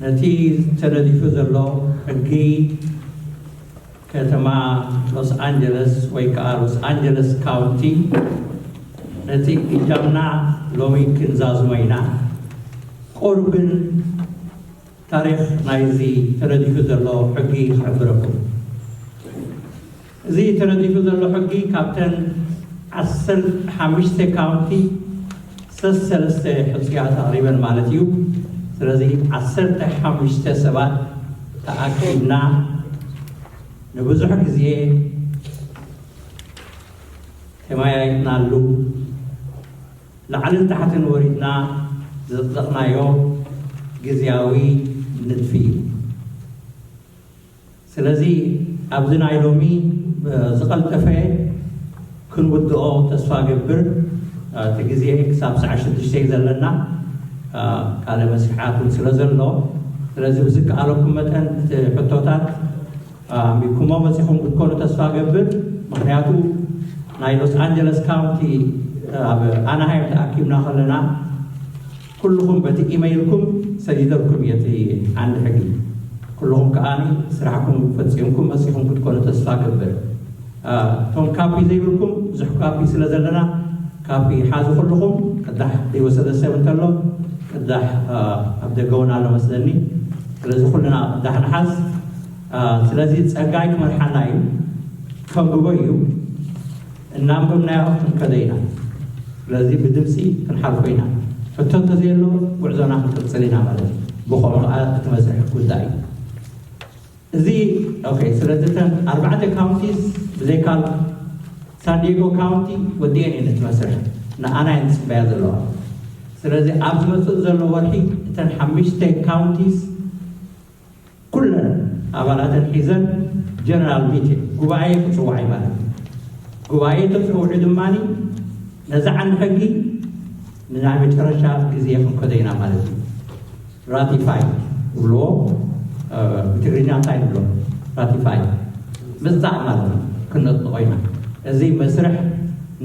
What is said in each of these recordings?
نتي ترديف زلو حقي كتما لوس أنجلس ويكا لوس أنجلس كاونتي نتي إجابنا لومي كنزاز مينا قربن تاريخ نايزي ترديف زلو حقي خبركم زي ترديف زلو حقي كابتن عسل حمشتي كاونتي سلسلة حصيات تقريبا مالتيو ስለዚህ 15 ሰባት ተኣኪብና ንብዙሕ ግዜ ተማያይናሉ ላዕልን ታሕትን ወሪድና ዘጠቕናዮ ግዝያዊ ንድፊ እዩ ስለዚ ኣብዚ ናይ ሎሚ ዝቐልጠፈ ክንውድኦ ተስፋ ገብር እቲ ግዜ ክሳብ ሰዓት 6 ዘለና ካለ መስርሓቱን ስለዘሎ ስለዚ ብዝከኣለኩም መጠን ሕቶታት ሚኩሞ መፂኹም ክትኮኑ ተስፋ ገብር ምክንያቱ ናይ ሎስ ኣንጀለስ ካውንቲ ኣብ ኣናሃይም ተኣኪብና ከለና ኩልኩም በቲ ኢሜይልኩም ሰዲደልኩም የቲ ዓንዲ ሕጊ ኩልኩም ከኣኒ ስራሕኩም ፈፂምኩም መፂኹም ክትኮኑ ተስፋ ገብር እቶም ካፒ ዘይብልኩም ብዙሕ ካፒ ስለ ዘለና ካፒ ሓዙ ኩልኩም ቅዳሕ ዘይወሰደ ሰብ እንተሎ ቅዳሕ ኣብ ደገውን ኣሎ መስለኒ ስለዚ ኩልና ቅዳሕ ንሓዝ ስለዚ ፀጋይ ክመርሓና እዩ ከንብቦ እዩ እናንበብናዮ ክንከደ ኢና ስለዚ ብድምፂ ክንሓልፎ ኢና ሕቶ እንተዘየሎ ጉዕዞና ክንቅፅል ኢና ማለት እዩ ብኸምኡ ከዓ እቲ መስርሕ ጉዳይ እዚ ስለዚ እተን 4 ካውንቲስ ብዘይካል ሳንዲየጎ ካውንቲ ወዲአን እየን እቲ መስርሕ ንኣና እየን ዝፅበያ ዘለዋ ስለዚ ኣብ ዝመፅእ ዘሎ ወርሒ እተን 5 ካውንቲስ ኩለን ኣባላተን ሒዘን ጀነራል ሚቲንግ ጉባኤ ክፅዋዕ እዩ ማለት እዩ ጉባኤ ተፅውዑ ድማኒ ነዚ ዓንዲ ሕጊ ንናይ መጨረሻ ግዜ ክንከደ ኢና ማለት እዩ ራቲፋይ ብልዎ ብትግርኛ እንታይ ንብሎ ራቲፋይ ምፅዳቕ ማለት እዩ ክነጥቆ ኢና እዚ መስርሕ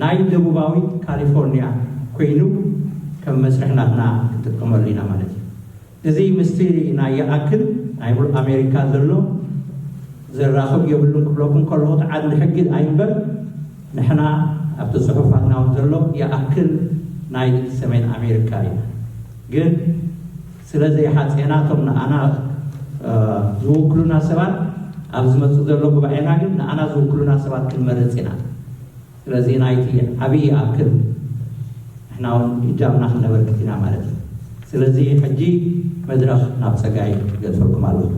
ናይ ደቡባዊ ካሊፎርንያ ኮይኑ ከም መስርሕ ናትና ክንጥቀመሉ ኢና ማለት እዩ እዚ ምስቲ ናይ ይኣክል ናይ ሙሉእ ኣሜሪካ ዘሎ ዘራኽብ የብሉን ክብለኩም ከለኹ ዓንዲ ሕጊ ኣይንበር ንሕና ኣብቲ ፅሑፋትና እውን ዘሎ ይኣክል ናይ ሰሜን ኣሜሪካ ኢና ግን ስለዘይሓፀና እቶም ንኣና ዝውክሉና ሰባት ኣብ ዝመፅእ ዘሎ ጉባኤና ግን ንኣና ዝውክሉና ሰባት ክንመርፅ ኢና ስለዚ ናይቲ ዓብዪ ይኣክል ንሕና እውን ኢጃብና ክነበርክት ኢና ማለት እዩ ስለዚ ሕጂ መድረኽ ናብ ፀጋይ ገድፈልኩም ኣለኹ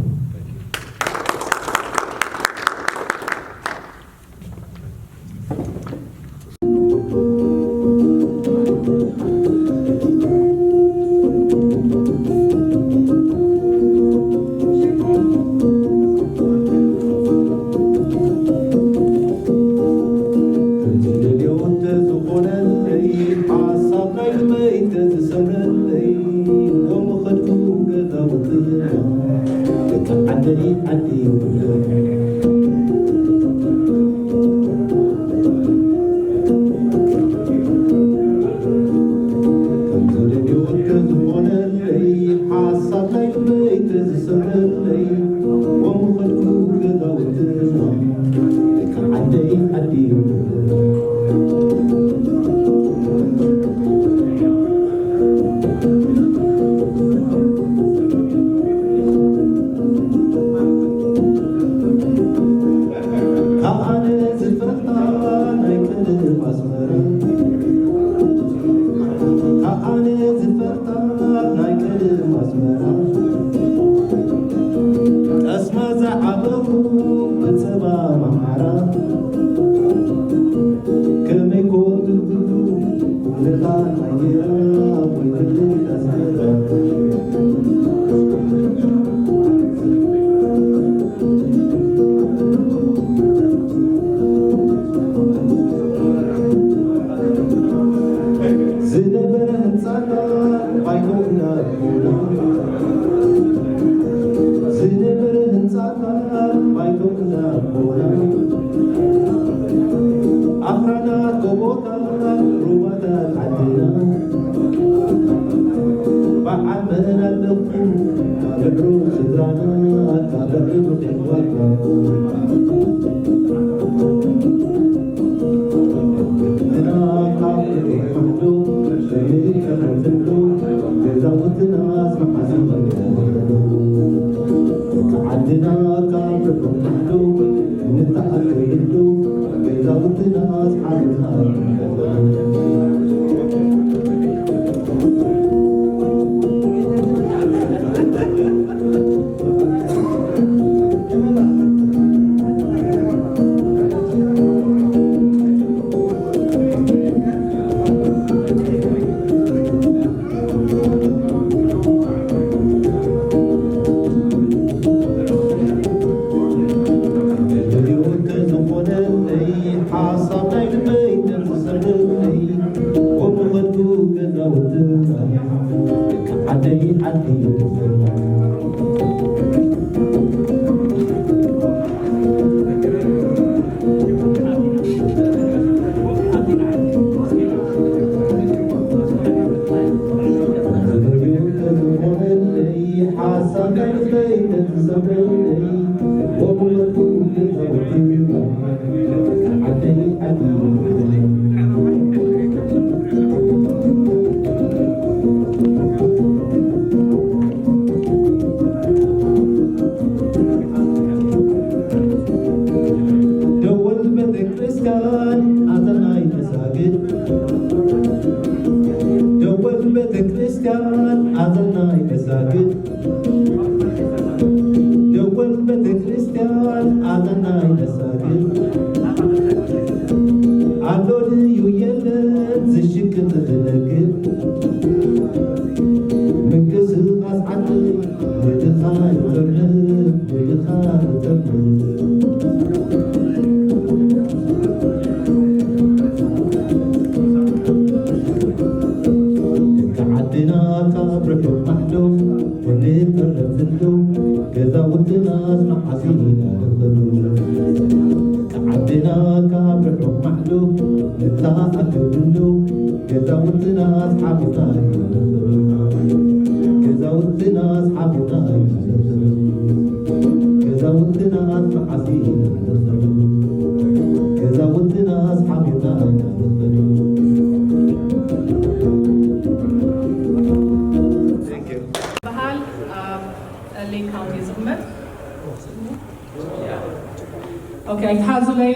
Okay, Hazulay,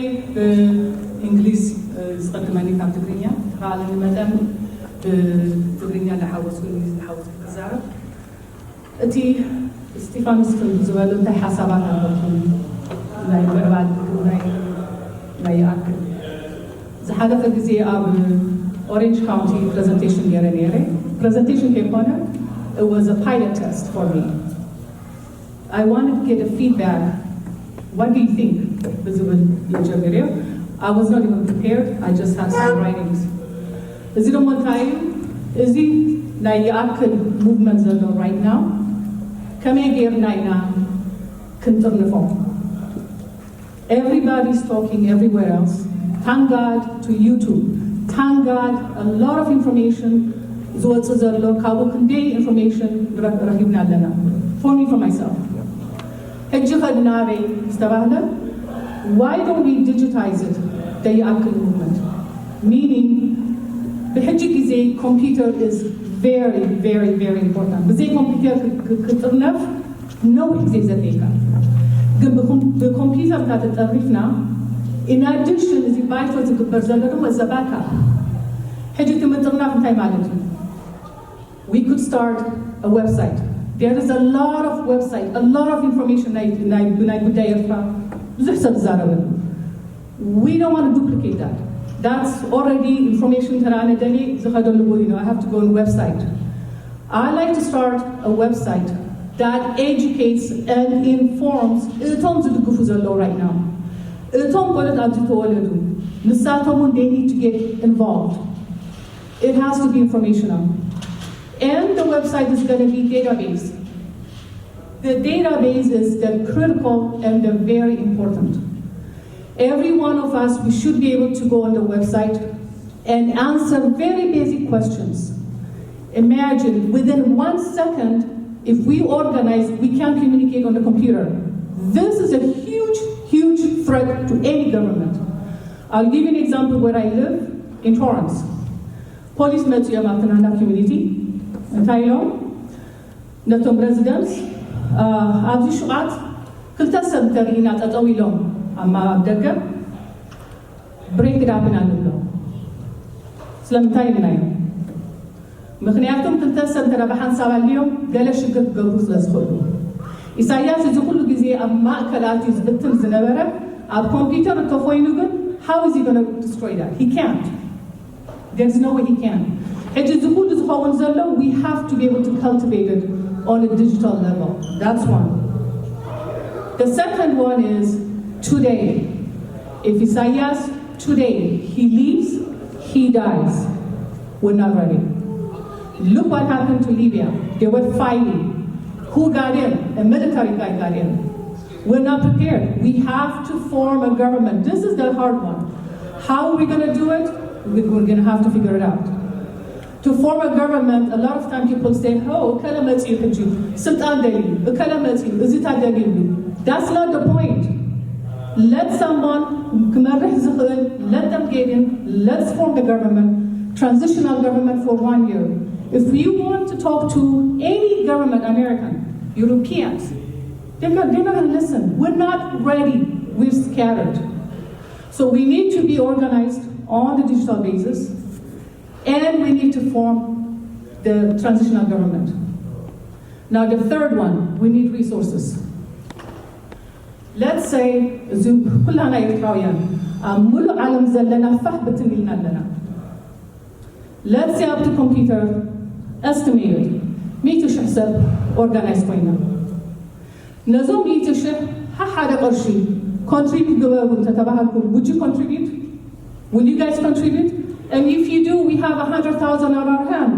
English استخدمني كم تقرينيا، قالوا مدام تقرينيا لحوس والإنجليز لحوس بالزارة. أتي ستيفانوس زوال أنت حسابات عندكم، ناي بعد ناي يأكل. زحادة فجزء أب Orange County presentation year. Presentation came on. It was a pilot test for me. I wanted to get a feedback. What do you think? I was not even prepared. I just had some writings. Is it one time? Is it na يأكل movements right now? Come here now. Continue. Everybody's talking everywhere else. Thank God to YouTube. Thank God a lot of information. Information for me, for myself. Why don't we digitize it, the يأكل movement? Meaning, the computer is very, very, very important. But the computer no exists at the computer that is now. In addition, the vital to was a backup. We could start a website. There is a lot of website, a lot of information. We don't want to duplicate that. That's already information. I have to go on a website. I like to start a website that educates and informs. Right now. They need to get involved. It has to be informational. And the website is going to be database. The database is the critical and the very important. Every one of us, we should be able to go on the website and answer very basic questions. Imagine, within 1 second, if we organize, we can communicate on the computer. This is a huge, huge threat to any government. I'll give you an example where I live, in Torrance. Police met you about the community, in Thailand. Natom residents, Abdi Shuat, Kulta Santarina at Awilom, Amma Abdaka, break it up in Alulo. Slam Thailand. ምክንያቱም ክልተሰብ ተረባሓን ሳባልዮም ገለ ሽግር ክገብሩ ስለ ዝኽእሉ ኢሳያስ እዚ ኩሉ ግዜ ኣብ ማእከላት እዩ ዝብትን ዝነበረ ኣብ ኮምፒውተር እንተኮይኑ ግን how is he going to destroy that? He can't. There's no way he can. ሕጂ እዚ ኩሉ ዝኸውን ዘሎ we have to be able to cultivate it on a digital level. That's one. The second one is today. If Isaias today he leaves, he dies. We're not ready. Look what happened to Libya. They were fighting. Who got in? A military guy got in. We're not prepared. We have to form a government. This is the hard one. How are we going to do it? We're going to have to figure it out. To form a government, a lot of times people say, oh, that's not the point. Let someone, let them get in. Let's form the government, transitional government for 1 year. If you want to talk to any government, American, Europeans, they're not going to listen. We're not ready. We're scattered. So we need to be organized on the digital basis, and we need to form the transitional government. Now the third one, we need resources. Let's say, كلنا Eritrean, ملء عالم زلنا فحبة لنا لنا. Let's say up to computer, estimated, ميتش حساب organized كوينا. نزوم ميتش حدا قرشي contribute جوابهم تتبعكم. Would you contribute? Will you guys contribute? And if you do, we have 100,000 on our hand.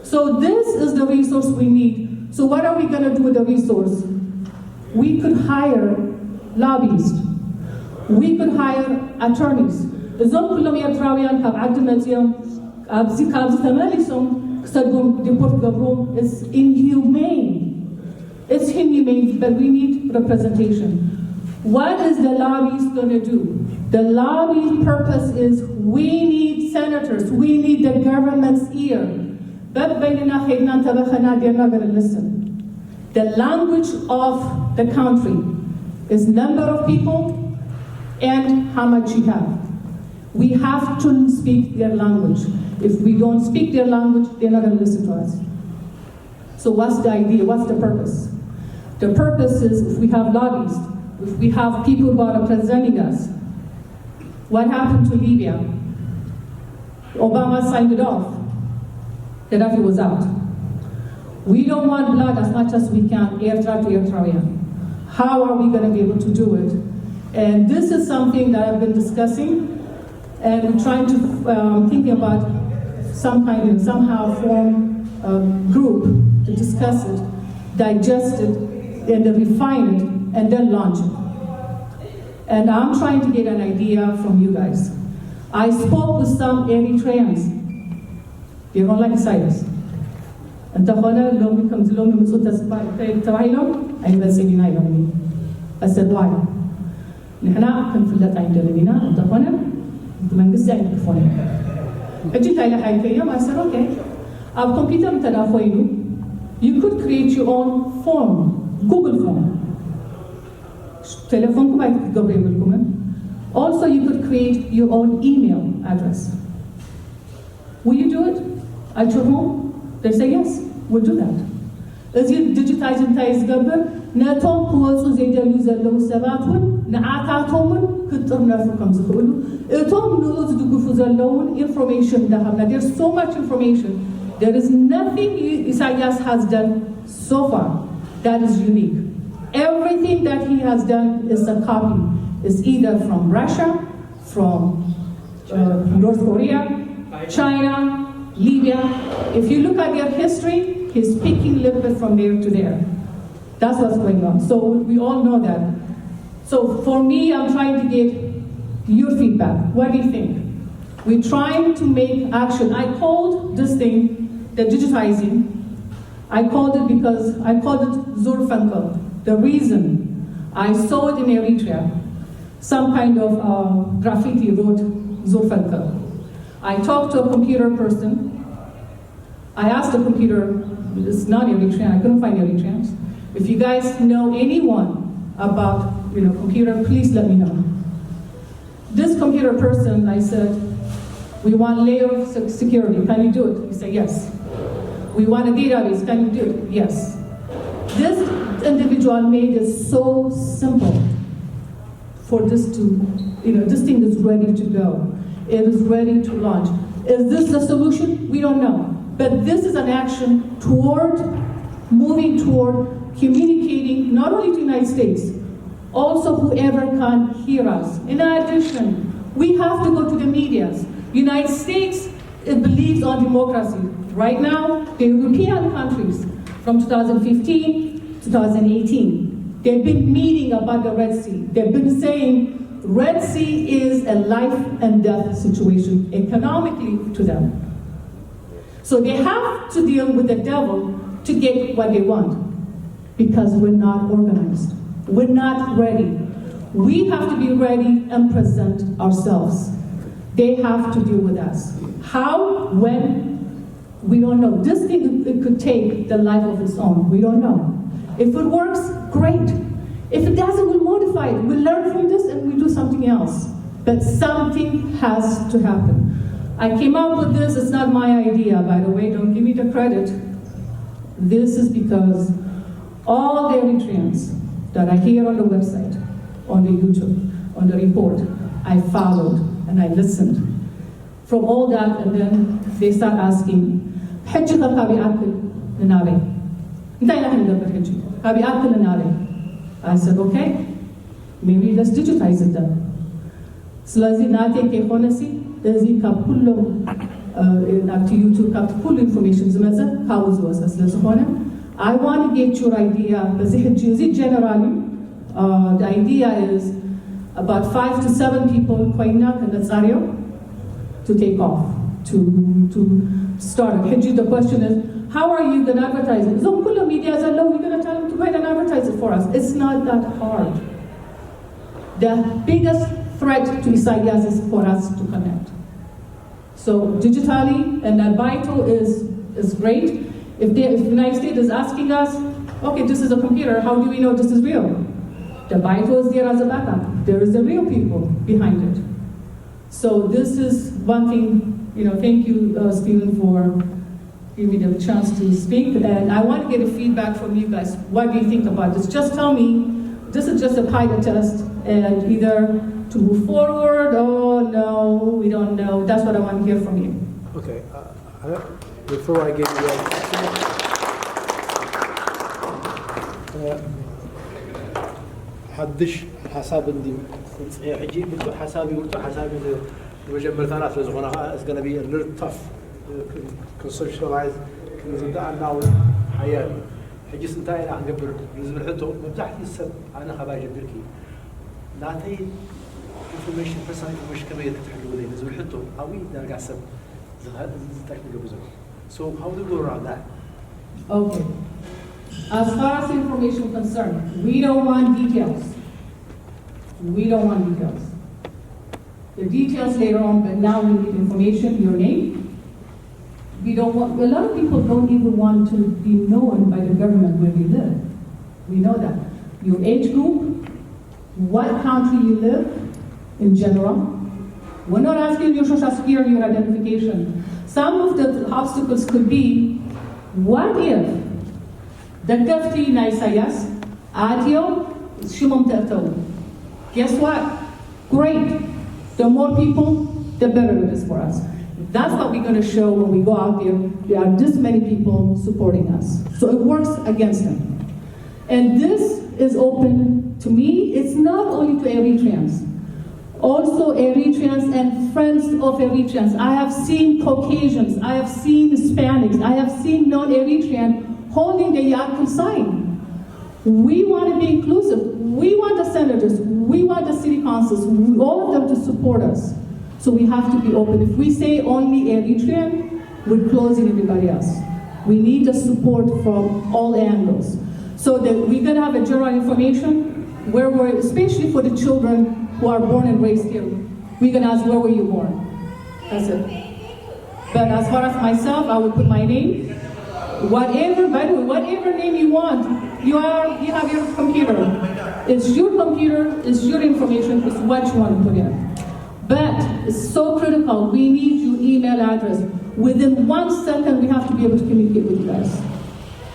So this is the resource we need. So what are we going to do with the resource? We could hire lobbyists. We could hire attorneys. እዞም ኩሎም ኤርትራውያን ካብ ዓዲ መፅኦም ኣብዚ ተመሊሶም ክሰድዎም ዲፖርት ገብሮም is inhumane. It's inhumane, but we need representation. What is the lobbyist going to do? The lobby purpose is we need senators. We need the government's ear. But they're not going to listen. The language of the country is number of people and how much you have. We have to speak their language. If we don't speak their language, they're not going to listen to us. So what's the idea? What's the purpose? The purpose is if we have lobbyists, if we have people who are representing us. What happened to Libya? Obama signed it off. Gaddafi was out. We don't want blood as much as we can, Eritrea to Eritrea. How are we going to be able to do it? And this is something that I've been discussing, and we're trying to think about somehow form a group to discuss it, digest it, and then refine it, and then launch it. And I'm trying to get an idea from you guys. I spoke with some Eritreans. They don't like Cyrus. And I said, why? I said, okay. Our computer you could create your own form, Google form. Also, you could create your own email address. Will you do it at your home? They say yes, we'll do that. As you digitize and ties government, Natom Kuosu Zedelu Zelu Sabatun, Naatatomon, Kuturnafu comes to Etom knows the Gufuzalone information that have. There's so much information. There is nothing Isaias has done so far that is unique. Everything that he has done is a copy. It's either from Russia, from North Korea, China, Libya. If you look at their history, he's picking a little bit from there to there. That's what's going on. So we all know that. So for me, I'm trying to get your feedback. What do you think? We're trying to make action. I called this thing the digitizing, I called it Zurfenko. The reason I saw it in Eritrea, some kind of graffiti wrote Zurfenko. I talked to a computer person. I asked the computer, it's not Eritrean, I couldn't find Eritreans. If you guys know anyone about computer, please let me know. This computer person, I said, we want layer of security, can you do it? He said, yes. We want a database, can you do it? Yes. This individual made it so simple for this to, this thing is ready to go. It is ready to launch. Is this the solution? We don't know. But this is an action toward moving toward communicating not only to the United States, also whoever can hear us. In addition, we have to go to the medias. United States, it believes on democracy. Right now, the European countries from 2015 to 2018, they've been meeting about the Red Sea. They've been saying Red Sea is a life and death situation economically to them. So they have to deal with the devil to get what they want because we're not organized. We're not ready. We have to be ready and present ourselves. They have to deal with us. How? When? We don't know. This thing, it could take the life of its own. We don't know. If it works, great. If it doesn't, we'll modify it. We'll learn from this and we do something else. But something has to happen. I came up with this, it's not my idea, by the way, don't give me the credit. This is because all the Eritreans that are here on the website, on the YouTube, on the report, I followed and I listened. From all that, and then they start asking, حجي كابي أكل لنابي. أنت إلى هنا دبر حجي كابي أكل لنابي. I said, okay, maybe let's digitize it then. ስለዚህ ናቴ ከሆነሲ እዚህ ከሁሉም ናቲ ዩቲዩብ ከሁሉ ኢንፎርሜሽን ዝመፀ ካብኡ ዝወፀ ስለዝኾነ I want to get your idea በዚህ ሕጂ እዚ generally the idea is about 5 to 7 people ኮይና ከነፃርዮ to take off to start it. ሕጂ the question is how are you going to advertise it? እዞም ኩሎም ሚዲያ ዘለው you're going to tell them to go ahead and advertise it for us. It's not that hard. The biggest threat to Isaias is for us to connect. So digitally, and that vital is great. If the United States is asking us, okay, this is a computer, how do we know this is real? The vital is there as a backup. There is the real people behind it. So this is one thing, thank you, Stephen, for giving me the chance to speak. And I want to get a feedback from you guys. What do you think about this? Just tell me, this is just a pilot test, and either to move forward, oh no, we don't know. That's what I want to hear from you. Okay, before I give you حدش حساب عندي حجي بتو حسابي ورتو حسابي مجمرتنا في زغنا is going to be a little tough conceptualize كنزدع ناو حياه حجي سنتاي راح نقبر نزل حتو مفتاحتي السب انا خباي جبركي ناتي information personal information كما يتحلوا لي نزل حتو قوي نرجع سب زهاد تكنيكال بزاف. So how do we go around that? Okay. As far as information concerned, we don't want details. We don't want details. The details later on, but now we need information, your name. We don't want, a lot of people don't even want to be known by the government where we live. We know that. Your age group, what country you live in general. We're not asking your social security, your identification. Some of the obstacles could be, what if the Gafti Naisayas, Adio, Shimon Terto. Guess what? Great. The more people, the better it is for us. That's what we're going to show when we go out there. There are this many people supporting us. So it works against them. And this is open to me. It's not only to Eritreans. Also Eritreans and friends of Eritreans. I have seen Caucasians. I have seen Hispanics. I have seen non-Eritrean holding the Yaakov sign. We want to be inclusive. We want the senators. We want the city councils. All of them to support us. So we have to be open. If we say only Eritrean, we're closing everybody else. We need the support from all angles. So that we're going to have a general information where we're, especially for the children who are born and raised here, we're going to ask, where were you born? That's it. But as far as myself, I will put my name. Whatever, by the way, whatever name you want, you have your computer. It's your computer, it's your information, it's what you want to put in. But it's so critical, we need your email address. Within 1 second, we have to be able to communicate with you guys.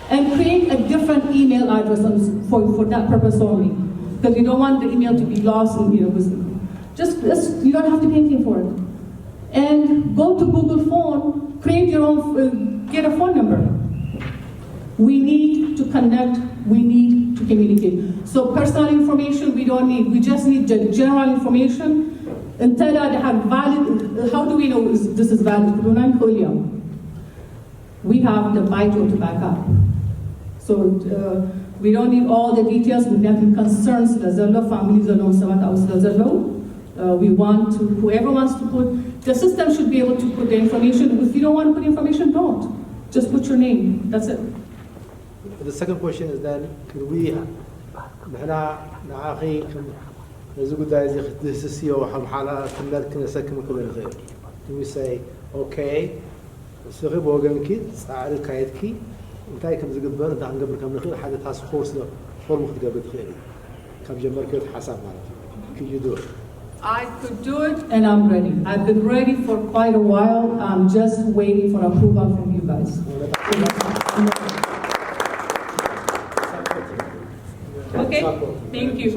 And create a different email address for that purpose only. Because you don't want the email to be lost and, you don't have to pay anything for it. And go to Google Phone, create your own, get a phone number. We need to connect, we need to communicate. So personal information we don't need, we just need the general information. Until I have valid, how do we know this is valid? We have the vital to back up. So we don't need all the details, we have concerns, families we want to, whoever wants to put, the system should be able to put the information. If you don't want to put information, don't. Just put your name, that's it. The second question is then, can we, can we say, okay, انتي كم زقبر انت عن قبل كم نخيل حاجة تاس فورس له فورم خد قبل خيري كم جمر كده حساب مالك can you do it? I could do it and I'm ready. I've been ready for quite a while. I'm just waiting for approval from you guys. Okay, thank you.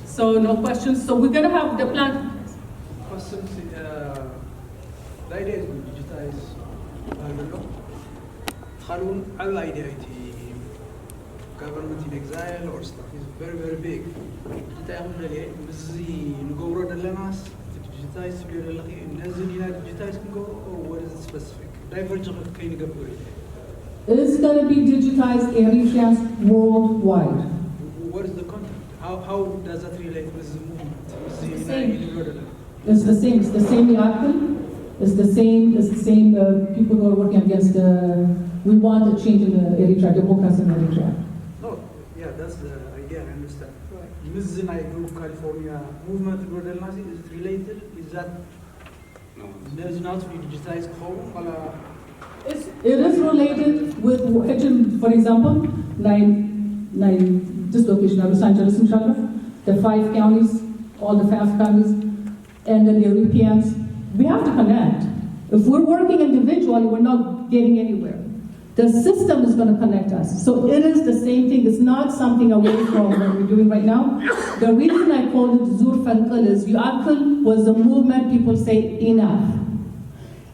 So no questions. So we're gonna have the plan. Questions. The idea is to digitize. Khalun, our idea is government in exile or stuff is very, very big. Digitize or what is it specific? It's going to be digitized Eritreans worldwide. What is the content? How does that relate with the movement? It's the same. It's the same Ya'akil. It's the same people who are working against we want a change in Eritrea, democracy in Eritrea. No, yeah, that's the idea, I understand. Right. Group California movement, is it related? Is that there's not to be digitized home? It is related with, for example, this location, Losaangeles, the 5 counties, all the 5 counties, and then the Europeans. We have to connect. If we're working individually, we're not getting anywhere. The system is going to connect us. So it is the same thing. It's not something away from what we're doing right now. The reason I called it Zur Fankal is Ya'akil was a movement people say enough.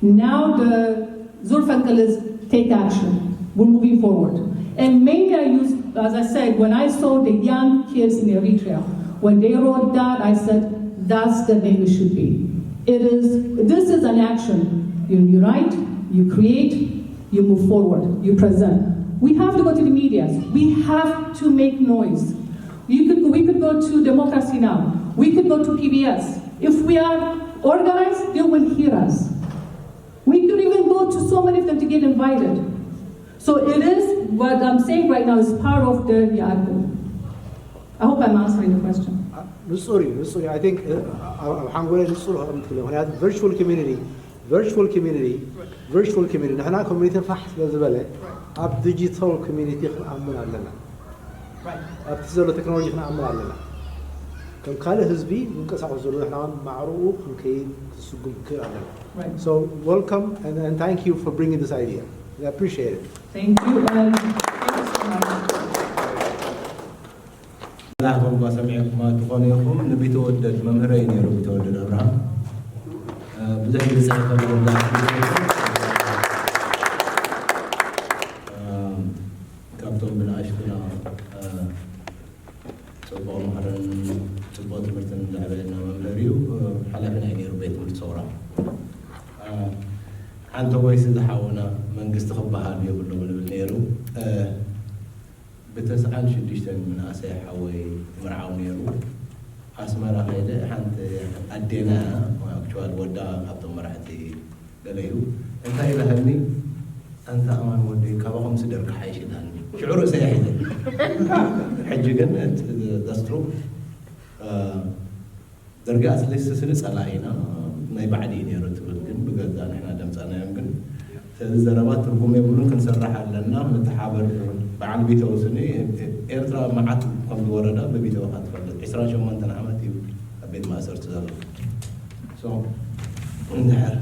Now the Zur Fankal is take action. We're moving forward. And mainly I use, as I said, when I saw the young kids in Eritrea, when they wrote that, I said, that's the name it should be. This is an action. You unite, you create, you move forward, you present. We have to go to the media. We have to make noise. We could go to Democracy Now! We could go to PBS. If we are organized, they will hear us. We could even go to so many of them to get invited. So it is, what I'm saying right now is part of the Ya'akil. I hope I'm answering the question. Sorry. I think I'm going to virtual community. نحن community فحص لازبله. أب digital community خنا عمل علينا. أب تزول technology خنا عمل علينا. كم كله حزبي ممكن سأقول نحن معروف ممكن تسوقهم كل علينا. So welcome and thank you for bringing this idea. I appreciate it. Thank you. Thank you so much. لكم بسمعكم ما تقوليكم نبي تودد ممهرين يروي تودد أبراهام بزاف رسالة كلهم كابتن بالعشقنا صبوا مهرن صبوا تمرتن لعبنا ممهريو حلقنا يعني ربيت مرتصورة عن تويس دحونا من قست خبها بيقول له بالنيرو بتسعان شديشتن من أسيح حوي مرعون يرو أسمر هيدا حنت أدينا وأكتوال ودا قبض مرحتي قليو أنت إلى هني أنت أمان ودي كابهم سدرك حيش دهني شعور سيحيل حج جنة دسترو درجات لسه سنس علينا ما يبعدين يا رتب الجن بجد إحنا دمسنا يمكن الزرابات تركم يقولون كنسرح لنا نتحابر بعد بيته وسني إيرترا معت كم وردا ببيته وقت فلت إسرائيل شو من تنعمتي بين ما صرت ذلك so نهار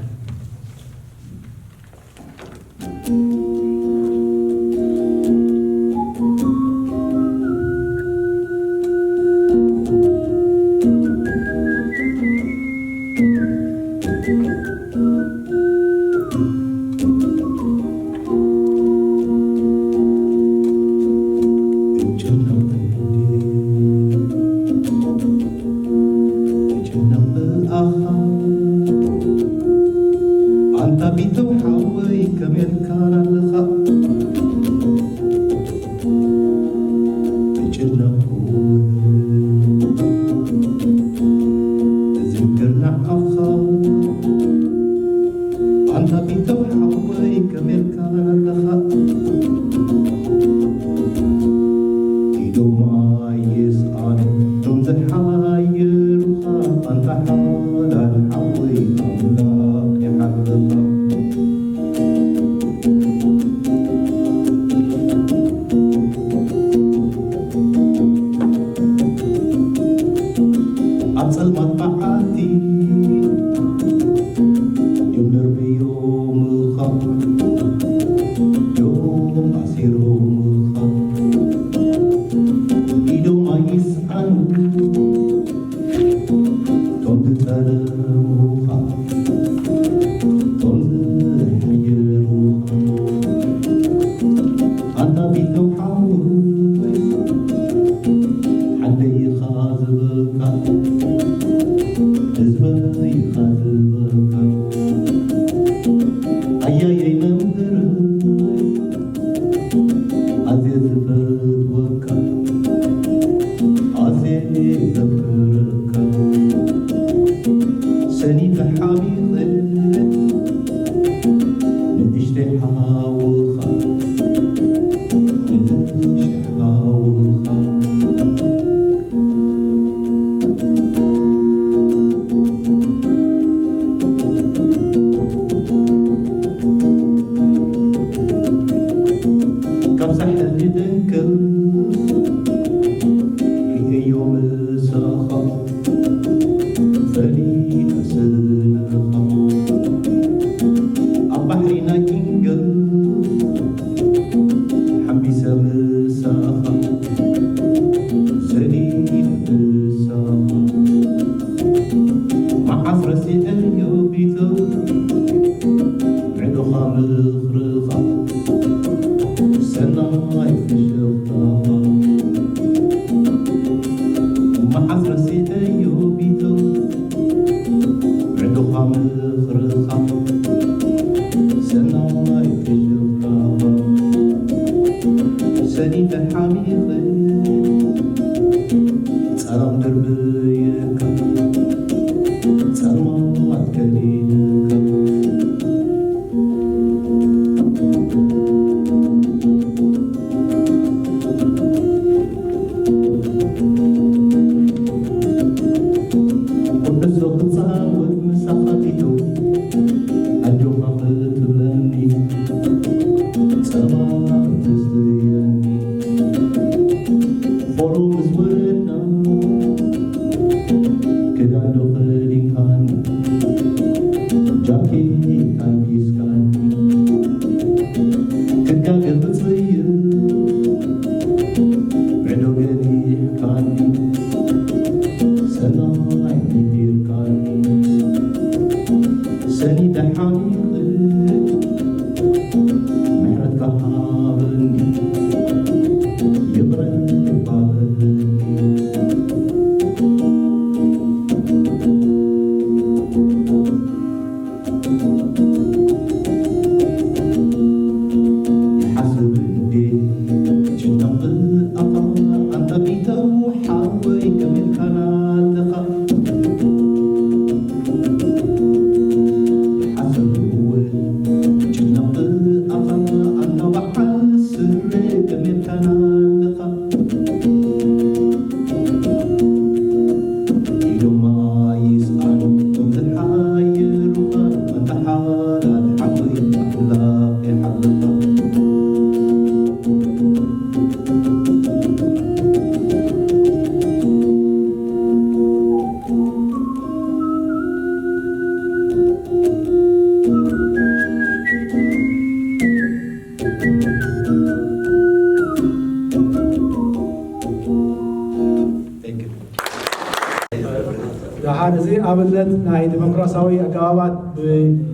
هذا زي أبلتنا ديمقراطية أجابات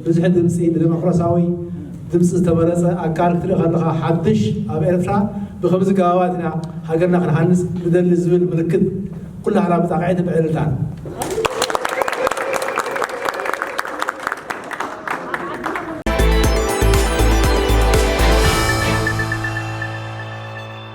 بزحد دمسي ديمقراطية دمس استمرت أكار ترى خلها حدش أبيرتها بخمس جواباتنا حقنا خن حنس بدل الزول ملكت كلها على بتاعيد بعيرتان